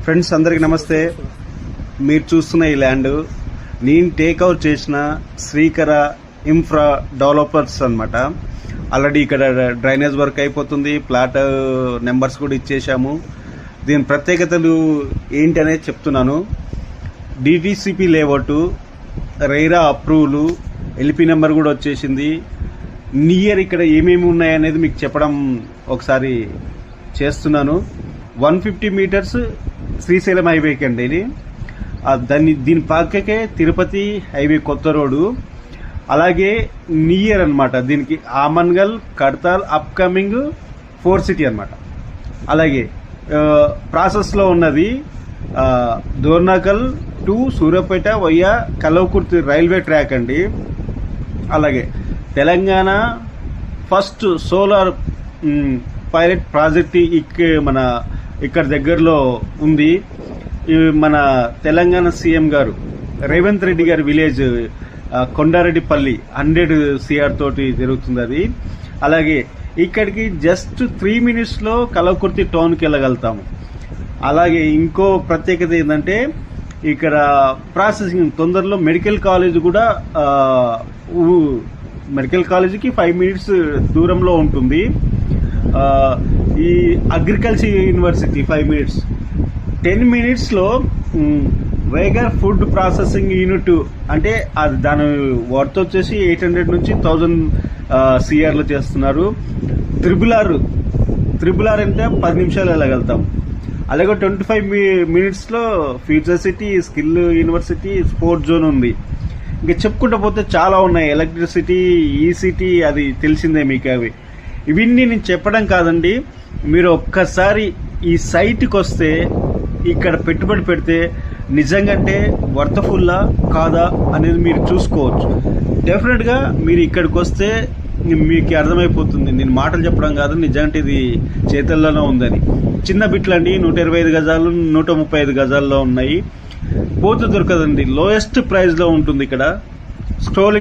Friends అందరికి నమస్తే. మీరు చూస్తున్న ఈ ల్యాండ్ నేను టేక్అవుట్ చేసిన శ్రీకర ఇన్ఫ్రా డెవలపర్స్ అన్నమాట. ఆల్రెడీ ఇక్కడ డ్రైనేజ్ వర్క్ అయిపోతుంది, ప్లాట్ నెంబర్స్ కూడా ఇచ్చేసాము. దీని ప్రత్యేకతలు ఏంటి అనేది చెప్తున్నాను. DTCP layout, RERA approval, LP number కూడా వచ్చేసింది. నియర్ ఇక్కడ ఏమేమి ఉన్నాయనేది మీకు చెప్పడం ఒకసారి చేస్తున్నాను. 150 మీటర్స్ శ్రీశైలం హైవేకి అండి ఇది. దీని పక్కకే తిరుపతి హైవే కొత్త రోడ్డు. అలాగే నియర్ అన్నమాట దీనికి ఆమన్గల్, కడతాల్, అప్కమింగ్ 4 సిటీ అన్నమాట. అలాగే ప్రాసెస్లో ఉన్నది దోర్నాకల్ టు సూర్యాపేట వయ్యా కలవకుర్తి రైల్వే ట్రాక్ అండి. అలాగే Telangana first solar pilot project ఇక్కడ దగ్గరలో ఉంది. మన తెలంగాణ సీఎం గారు రేవంత్ రెడ్డి గారి విలేజ్ కొండారెడ్డిపల్లి 100 CR తోటి జరుగుతుంది అది. అలాగే ఇక్కడికి జస్ట్ 3 minutesలో కలవకుర్తి టౌన్కి వెళ్ళగలుగుతాము. అలాగే ఇంకో ప్రత్యేకత ఏంటంటే ఇక్కడ ప్రాసెసింగ్ తొందరలో మెడికల్ కాలేజ్ కూడా మెడికల్ కాలేజీకి 5 minutes దూరంలో ఉంటుంది. ఈ అగ్రికల్చర్ యూనివర్సిటీ 5 minutes. 10 minutesలో వేగర్ ఫుడ్ ప్రాసెసింగ్ యూనిట్ అంటే అది దాని వర్త్ వచ్చేసి 800 నుంచి 1000 CRలు చేస్తున్నారు. త్రిబుల్ ఆర్ అంటే 10 నిమిషాలు వెళ్ళగలుగుతాం. అలాగే 25 minutesలో future city, skill university, sports zone ఉంది. ఇంకా చెప్పుకుంటూ పోతే చాలా ఉన్నాయి. ఎలక్ట్రిసిటీ, ఈసిటీ అది తెలిసిందే మీకు. ఇవన్నీ నేను చెప్పడం కాదండి, మీరు ఒక్కసారి ఈ సైట్కి వస్తే ఇక్కడ పెట్టుబడి పెడితే నిజంగానే వర్తఫుల్లా కాదా అనేది మీరు చూసుకోవచ్చు. డెఫినెట్గా మీరు ఇక్కడికి వస్తే మీకు అర్థమైపోతుంది. నేను మాటలు చెప్పడం కాదు, నిజంగా ఇది చేతుల్లోనే ఉందని. చిన్న బిట్లండి, 125 గజాలు, 135 గజాల్లో ఉన్నాయి. పోతే దొరకదండి, లోయెస్ట్ ప్రైస్లో ఉంటుంది ఇక్కడ. స్క్రోలింగ్